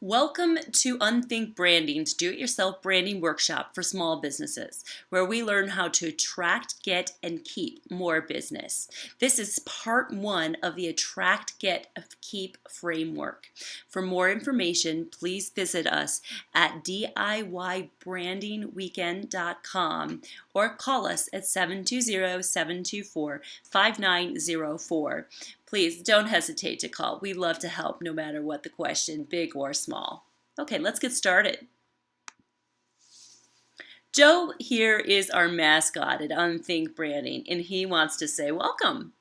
Welcome to Unthink Branding's do-it-yourself branding workshop for small businesses, where we learn how to attract, get, and keep more business. This is part one of the Attract, Get, Keep framework. For more information, please visit us at DIYbrandingweekend.com or call us at 720-724-5904. Please don't hesitate to call. We love to help no matter what the question, big or small. Okay, let's get started. Joe here is our mascot at Unthink Branding, and he wants to say welcome.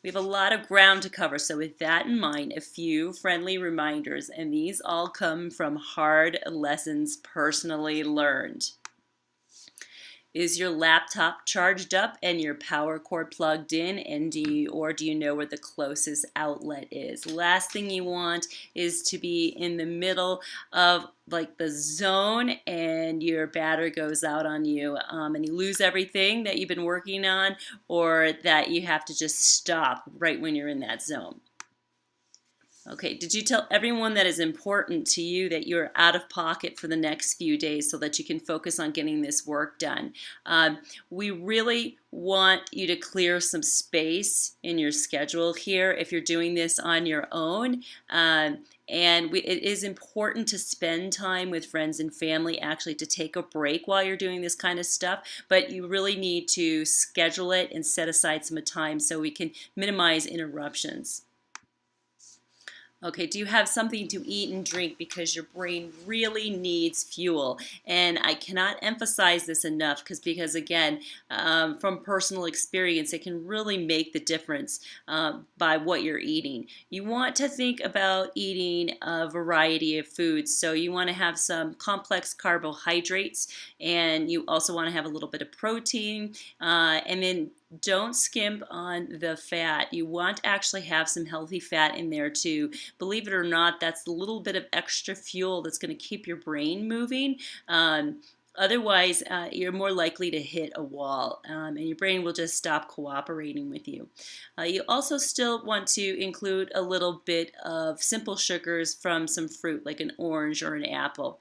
We have a lot of ground to cover, so with that in mind, a few friendly reminders, and these all come from hard lessons personally learned. Is your laptop charged up and your power cord plugged in, and do you know where the closest outlet is? Last thing you want is to be in the middle of like the zone and your battery goes out on you and you lose everything that you've been working on, or that you have to just stop right when you're in that zone. Okay, did you tell everyone that is important to you that you're out of pocket for the next few days so that you can focus on getting this work done? We really want you to clear some space in your schedule here if you're doing this on your own. It is important to spend time with friends and family, actually to take a break while you're doing this kind of stuff, but you really need to schedule it and set aside some time so we can minimize interruptions. Okay, do you have something to eat and drink because your brain really needs fuel? And I cannot emphasize this enough because again, from personal experience, it can really make the difference by what you're eating. You want to think about eating a variety of foods. So you want to have some complex carbohydrates, and you also want to have a little bit of protein, and then don't skimp on the fat. You want to actually have some healthy fat in there too. Believe it or not, that's a little bit of extra fuel that's going to keep your brain moving. Otherwise, you're more likely to hit a wall, and your brain will just stop cooperating with you. You also still want to include a little bit of simple sugars from some fruit, like an orange or an apple.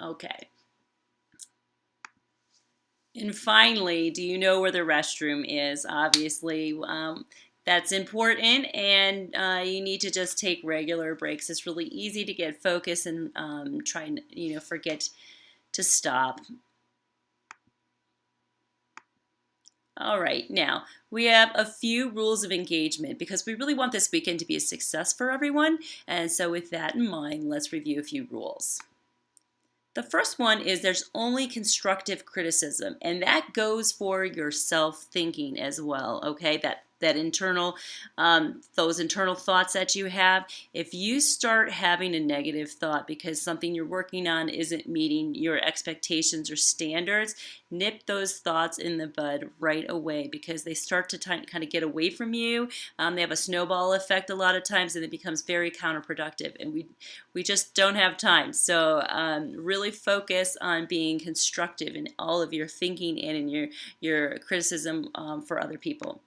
Okay. And finally, do you know where the restroom is? Obviously, that's important, and you need to just take regular breaks. It's really easy to get focused and try and forget to stop. All right, now we have a few rules of engagement because we really want this weekend to be a success for everyone. And so with that in mind, let's review a few rules. The first one is there's only constructive criticism, and that goes for your self-thinking as well, okay? That internal, those internal thoughts that you have. If you start having a negative thought because something you're working on isn't meeting your expectations or standards, nip those thoughts in the bud right away because they start to kind of get away from you. They have a snowball effect a lot of times, and it becomes very counterproductive, and we just don't have time. So really focus on being constructive in all of your thinking and in your criticism for other people.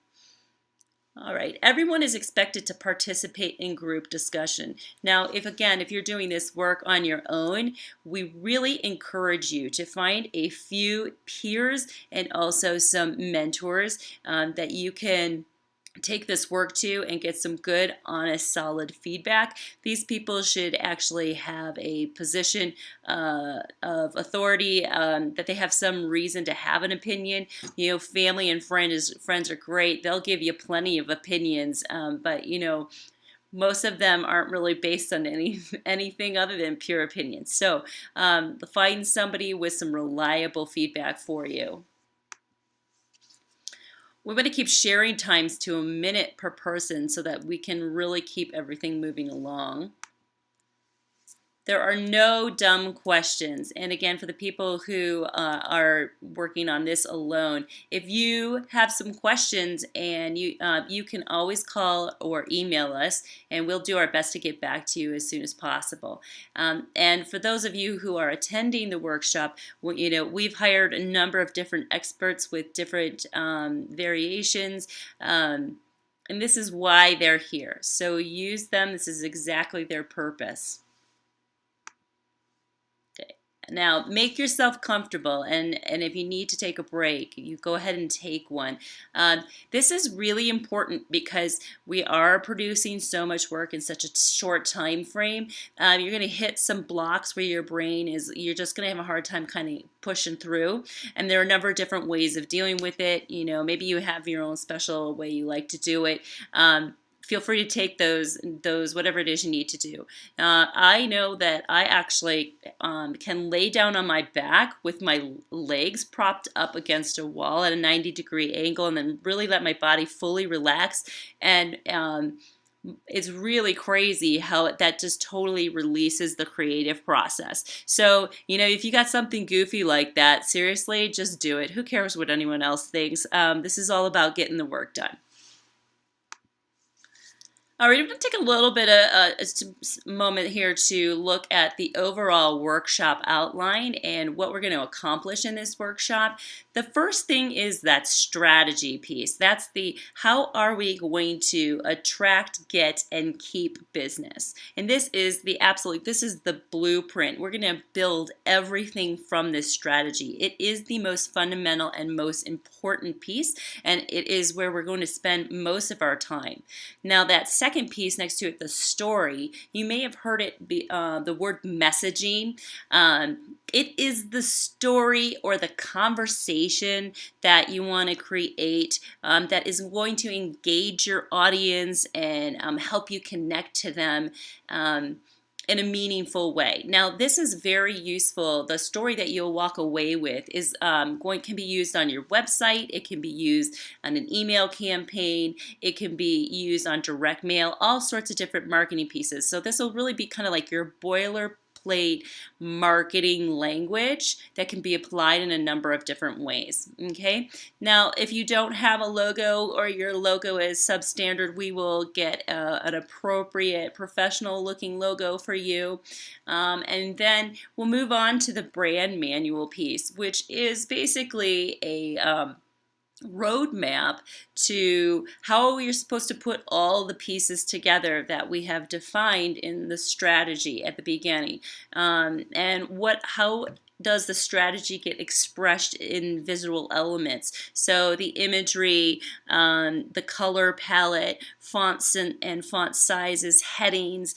All right, everyone is expected to participate in group discussion. Now, if you're doing this work on your own, we really encourage you to find a few peers and also some mentors that you can take this work to and get some good, honest, solid feedback. These people should actually have a position of authority, that they have some reason to have an opinion. Family and friends are great. They'll give you plenty of opinions, but most of them aren't really based on anything other than pure opinions. So find somebody with some reliable feedback for you. We want to keep sharing times to a minute per person so that we can really keep everything moving along. There are no dumb questions. And again, for the people who are working on this alone, if you have some questions, and you can always call or email us, and we'll do our best to get back to you as soon as possible. And for those of you who are attending the workshop, we've hired a number of different experts with different variations. And this is why they're here. So use them. This is exactly their purpose. Now, make yourself comfortable, and if you need to take a break, you go ahead and take one. This is really important because we are producing so much work in such a short time frame. You're going to hit some blocks where your brain is, you're just going to have a hard time kind of pushing through. And there are a number of different ways of dealing with it. You know, maybe you have your own special way you like to do it. Feel free to take those whatever it is you need to do. I know that I actually can lay down on my back with my legs propped up against a wall at a 90-degree angle, and then really let my body fully relax. And it's really crazy how that just totally releases the creative process. So, you know, if you got something goofy like that, seriously, just do it. Who cares what anyone else thinks? This is all about getting the work done. All right, I'm going to take a little bit of a moment here to look at the overall workshop outline and what we're going to accomplish in this workshop. The first thing is that strategy piece. That's the how are we going to attract, get, and keep business. And this is this is the blueprint. We're going to build everything from this strategy. It is the most fundamental and most important piece, and it is where we're going to spend most of our time. Now, that second piece next to it, the story, you may have heard it be the word messaging. It is the story or the conversation that you want to create that is going to engage your audience and help you connect to them in a meaningful way. Now, this is very useful. The story that you'll walk away with is can be used on your website. It can be used on an email campaign. It can be used on direct mail, all sorts of different marketing pieces. So this will really be kind of like your boilerplate marketing language that can be applied in a number of different ways. Okay. Now, if you don't have a logo or your logo is substandard, we will get an appropriate professional looking logo for you. And then we'll move on to the brand manual piece, which is basically a roadmap to how you're supposed to put all the pieces together that we have defined in the strategy at the beginning, and how does the strategy get expressed in visual elements? So the imagery, the color palette, fonts and font sizes, headings,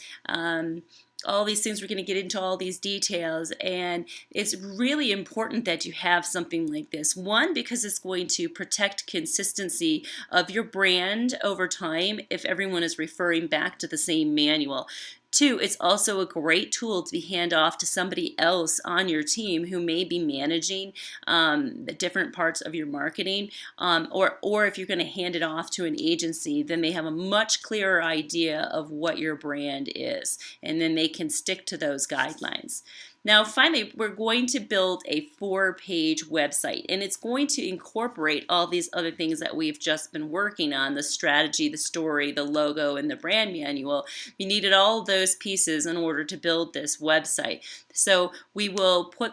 all these things. We're going to get into all these details, and it's really important that you have something like this. One, because it's going to protect consistency of your brand over time if everyone is referring back to the same manual. Two, it's also a great tool to hand off to somebody else on your team who may be managing the different parts of your marketing, or if you're going to hand it off to an agency, then they have a much clearer idea of what your brand is, and then they can stick to those guidelines. Now, finally, we're going to build a 4-page website, and it's going to incorporate all these other things that we've just been working on: the strategy, the story, the logo, and the brand manual. We needed all those pieces in order to build this website. So we will put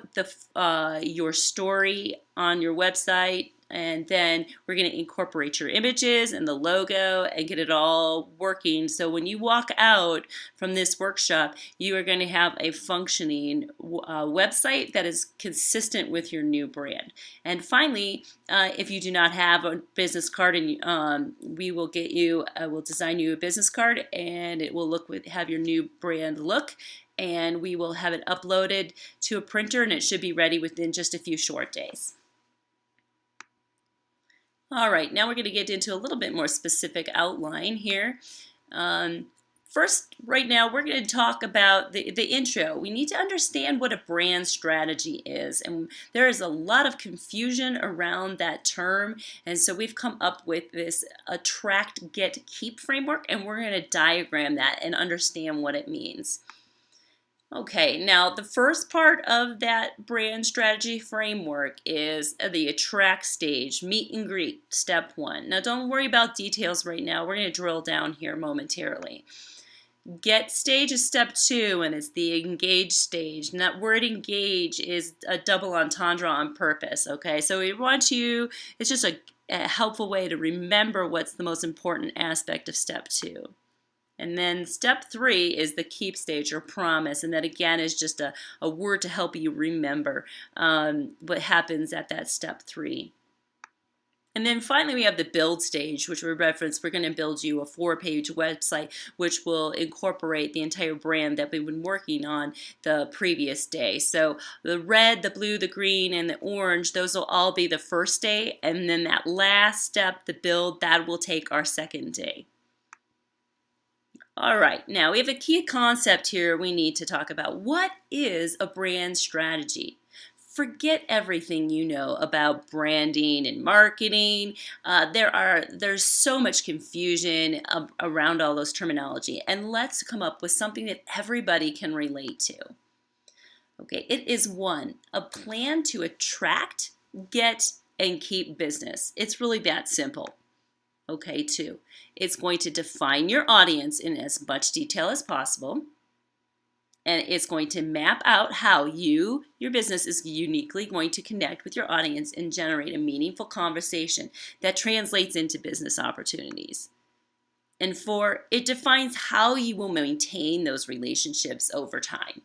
your story on your website, and then we're going to incorporate your images and the logo and get it all working. So when you walk out from this workshop, you are going to have a functioning website that is consistent with your new brand. And finally, if you do not have a business card, and we will get you, we'll design you a business card, and it will have your new brand look. And we will have it uploaded to a printer, and it should be ready within just a few short days. All right, now we're going to get into a little bit more specific outline here. First, right now, we're going to talk about the intro. We need to understand what a brand strategy is, and there is a lot of confusion around that term, and so we've come up with this attract, get, keep framework, and we're going to diagram that and understand what it means. Okay, now the first part of that brand strategy framework is the attract stage, meet and greet, step 1. Now don't worry about details right now. We're going to drill down here momentarily. Get stage is step 2, and it's the engage stage. And that word engage is a double entendre on purpose, okay? So we want you, it's just a helpful way to remember what's the most important aspect of step 2. And then step 3 is the keep stage or promise. And that again is just a word to help you remember what happens at that step 3. And then finally, we have the build stage, which we referenced. We're going to build you a 4-page website, which will incorporate the entire brand that we've been working on the previous day. So the red, the blue, the green, and the orange, those will all be the first day. And then that last step, the build, that will take our second day. All right, now we have a key concept here we need to talk about. What is a brand strategy? Forget everything you know about branding and marketing. There's so much confusion around all those terminology, and let's come up with something that everybody can relate to. Okay, it is a plan to attract, get, and keep business. It's really that simple. Okay, 2, it's going to define your audience in as much detail as possible. And it's going to map out how your business is uniquely going to connect with your audience and generate a meaningful conversation that translates into business opportunities. And 4, it defines how you will maintain those relationships over time.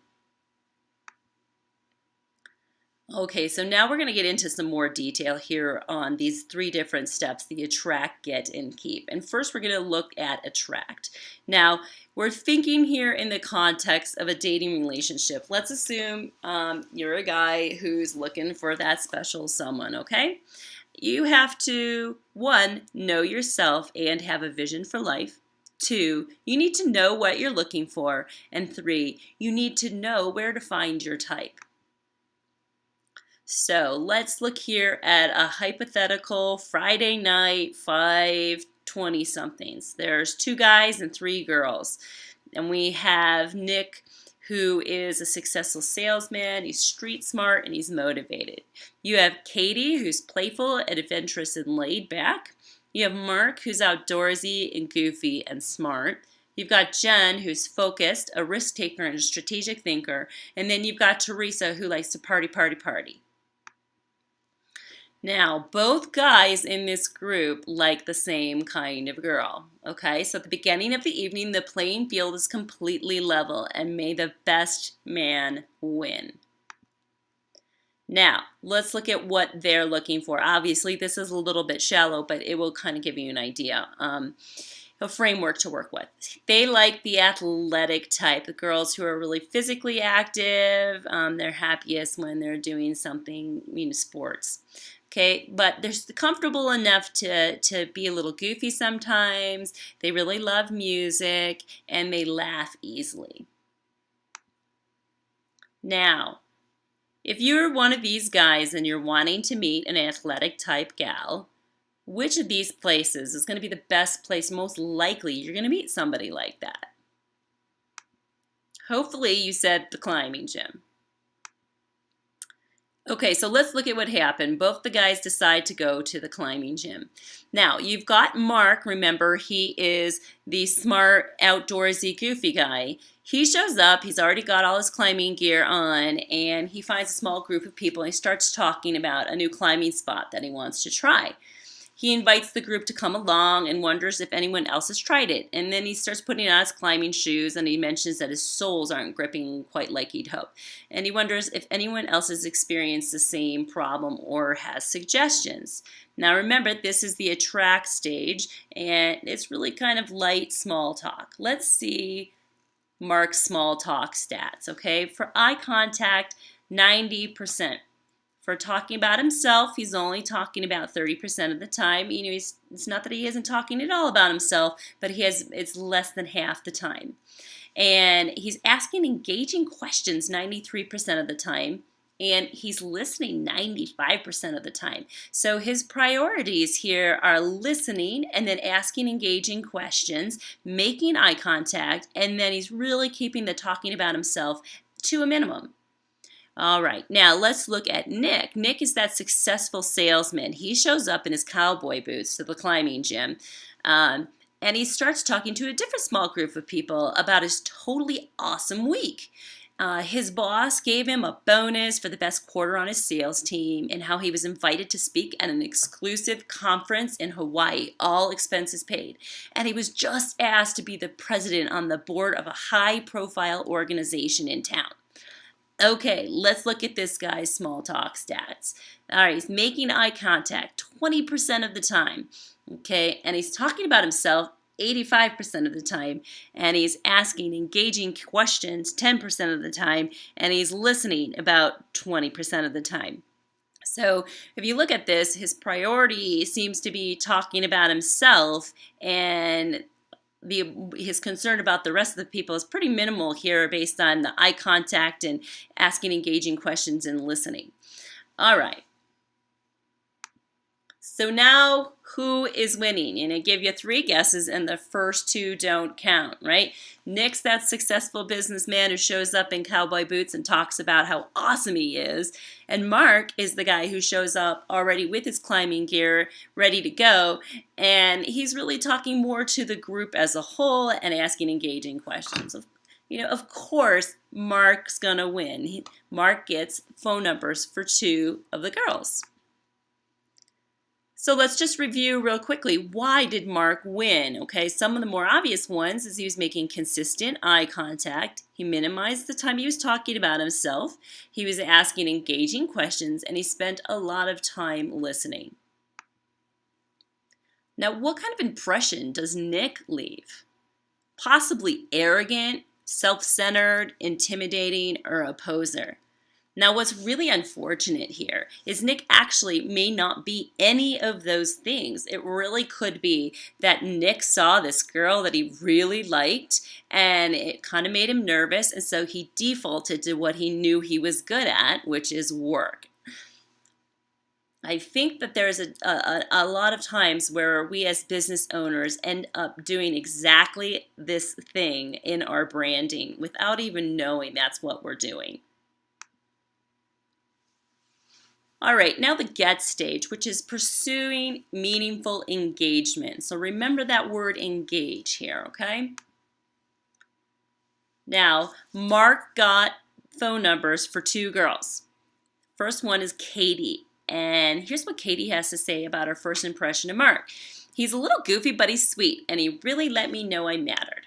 Okay, so now we're going to get into some more detail here on these 3 different steps, the attract, get, and keep. And first we're going to look at attract. Now, we're thinking here in the context of a dating relationship. Let's assume you're a guy who's looking for that special someone, okay? You have to, 1, know yourself and have a vision for life. 2, you need to know what you're looking for. And 3, you need to know where to find your type. So let's look here at a hypothetical Friday night, 5 20-somethings. There's 2 guys and 3 girls. And we have Nick, who is a successful salesman. He's street smart and he's motivated. You have Katie, who's playful and adventurous and laid back. You have Mark, who's outdoorsy and goofy and smart. You've got Jen, who's focused, a risk taker and a strategic thinker. And then you've got Teresa, who likes to party, party, party. Now, both guys in this group like the same kind of girl, okay? So at the beginning of the evening, the playing field is completely level, and may the best man win. Now, let's look at what they're looking for. Obviously, this is a little bit shallow, but it will kind of give you an idea, a framework to work with. They like the athletic type, the girls who are really physically active. They're happiest when they're doing something, sports. Okay, but they're comfortable enough to be a little goofy sometimes. They really love music, and they laugh easily. Now, if you're one of these guys and you're wanting to meet an athletic type gal, which of these places is going to be the best place, most likely you're going to meet somebody like that? Hopefully you said the climbing gym. Okay, so let's look at what happened. Both the guys decide to go to the climbing gym. Now, you've got Mark. Remember, he is the smart, outdoorsy, goofy guy. He shows up. He's already got all his climbing gear on, and he finds a small group of people, and he starts talking about a new climbing spot that he wants to try. He invites the group to come along and wonders if anyone else has tried it. And then he starts putting on his climbing shoes, and he mentions that his soles aren't gripping quite like he'd hoped. And he wonders if anyone else has experienced the same problem or has suggestions. Now remember, this is the attract stage, and it's really kind of light small talk. Let's see Mark's small talk stats, okay? For eye contact, 90%. For talking about himself, he's only talking about 30% of the time. It's not that he isn't talking at all about himself, but it's less than half the time. And he's asking engaging questions 93% of the time, and he's listening 95% of the time. So his priorities here are listening and then asking engaging questions, making eye contact, and then he's really keeping the talking about himself to a minimum. All right, now let's look at Nick. Nick is that successful salesman. He shows up in his cowboy boots to the climbing gym, and he starts talking to a different small group of people about his totally awesome week. His boss gave him a bonus for the best quarter on his sales team and how he was invited to speak at an exclusive conference in Hawaii, all expenses paid. And he was just asked to be the president on the board of a high-profile organization in town. Okay, let's look at this guy's small talk stats. All right, he's making eye contact 20% of the time. Okay, and he's talking about himself 85% of the time, and he's asking engaging questions 10% of the time, and he's listening about 20% of the time. So if you look at this, his priority seems to be talking about himself, and his concern about the rest of the people is pretty minimal here based on the eye contact and asking engaging questions and listening. All right. So now, who is winning? And I give you 3 guesses, and the first 2 don't count, right? Nick's that successful businessman who shows up in cowboy boots and talks about how awesome he is. And Mark is the guy who shows up already with his climbing gear, ready to go. And he's really talking more to the group as a whole and asking engaging questions. Of course, Mark's going to win. Mark gets phone numbers for 2 of the girls. So let's just review real quickly. Why did Mark win? Okay, some of the more obvious ones is he was making consistent eye contact. He minimized the time he was talking about himself. He was asking engaging questions, and he spent a lot of time listening. Now, what kind of impression does Nick leave? Possibly arrogant, self-centered, intimidating, or a poser. Now, what's really unfortunate here is Nick actually may not be any of those things. It really could be that Nick saw this girl that he really liked, and it kind of made him nervous, and so he defaulted to what he knew he was good at, which is work. I think that there's a lot of times where we as business owners end up doing exactly this thing in our branding without even knowing that's what we're doing. All right, now the get stage, which is pursuing meaningful engagement. So remember that word engage here, okay? Now, Mark got phone numbers for 2 girls. First one is Katie, and here's what Katie has to say about her first impression of Mark. He's a little goofy, but he's sweet, and he really let me know I mattered.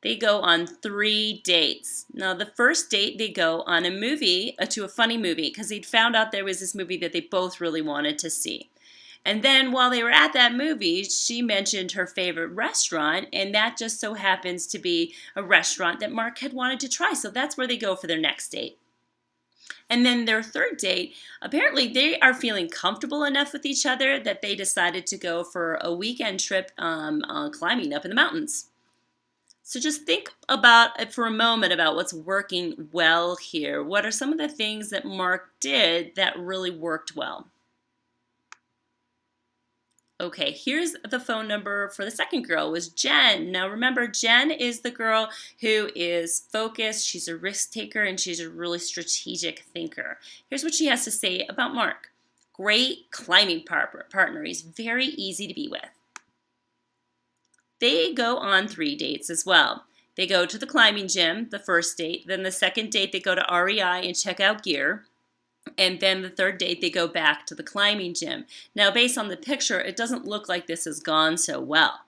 They go on 3 dates. Now, the first date, they go on a movie, to a funny movie, because he'd found out there was this movie that they both really wanted to see. And then while they were at that movie, she mentioned her favorite restaurant, and that just so happens to be a restaurant that Mark had wanted to try. So that's where they go for their next date. And then their third date, apparently they are feeling comfortable enough with each other that they decided to go for a weekend trip climbing up in the mountains. So just think about for a moment about what's working well here. What are some of the things that Mark did that really worked well? Okay, here's the phone number for the second girl, was Jen. Now remember, Jen is the girl who is focused, she's a risk taker, and she's a really strategic thinker. Here's what she has to say about Mark. Great climbing partner. He's very easy to be with. They go on 3 dates as well. They go to the climbing gym, the first date. Then the second date, they go to REI and check out gear. And then the third date, they go back to the climbing gym. Now, based on the picture, it doesn't look like this has gone so well.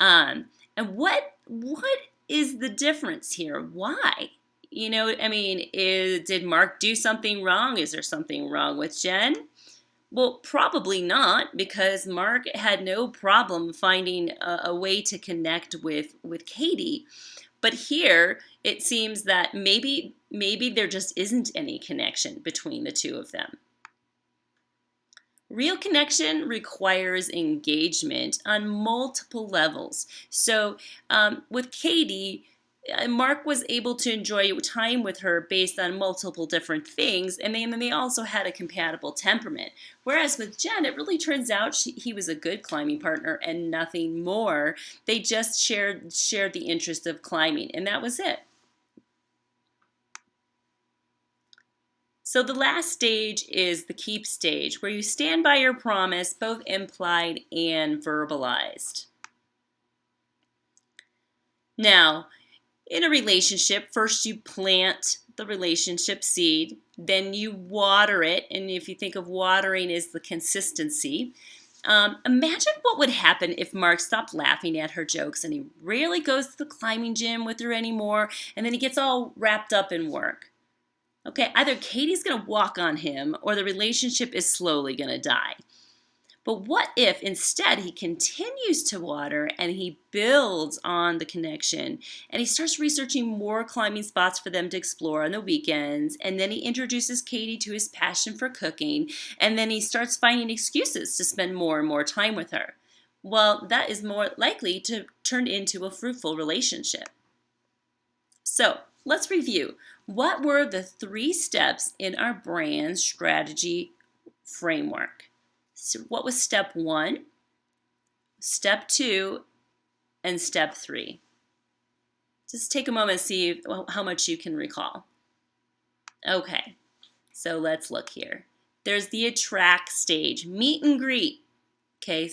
And what is the difference here? Why? Did Mark do something wrong? Is there something wrong with Jen? Well, probably not, because Mark had no problem finding a way to connect with Katie. But here, it seems that maybe there just isn't any connection between the 2 of them. Real connection requires engagement on multiple levels. So with Katie, Mark was able to enjoy time with her based on multiple different things, and then they also had a compatible temperament. Whereas with Jen, it really turns out he was a good climbing partner and nothing more. They just shared the interest of climbing, and that was it. So the last stage is the keep stage, where you stand by your promise, both implied and verbalized. Now, In a relationship, first you plant the relationship seed, then you water it, and if you think of watering as the consistency, imagine what would happen if Mark stopped laughing at her jokes and he rarely goes to the climbing gym with her anymore, and then he gets all wrapped up in work. Okay, either Katie's going to walk on him or the relationship is slowly going to die. But what if instead he continues to water and he builds on the connection and he starts researching more climbing spots for them to explore on the weekends, and then he introduces Katie to his passion for cooking, and then he starts finding excuses to spend more and more time with her? Well, that is more likely to turn into a fruitful relationship. So let's review. What were the 3 steps in our brand strategy framework? So what was step 1, step 2, and step 3? Just take a moment and see how much you can recall. Okay, so let's look here. There's the attract stage, meet and greet. Okay,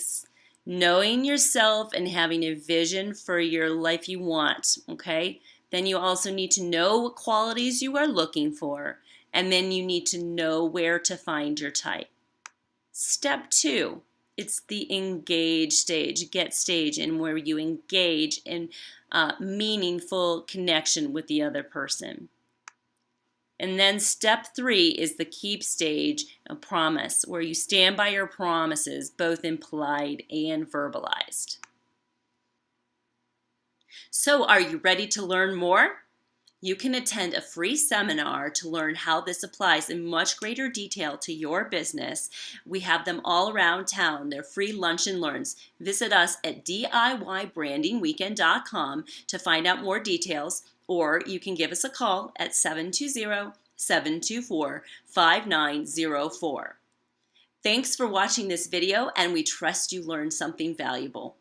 knowing yourself and having a vision for your life you want. Okay, then you also need to know what qualities you are looking for, and then you need to know where to find your type. Step 2, it's the engage stage, get stage, and where you engage in meaningful connection with the other person. And then step 3 is the keep stage, a promise, where you stand by your promises, both implied and verbalized. So are you ready to learn more? You can attend a free seminar to learn how this applies in much greater detail to your business. We have them all around town. They're free lunch and learns. Visit us at DIYbrandingweekend.com to find out more details, or you can give us a call at 720-724-5904. Thanks for watching this video, and we trust you learned something valuable.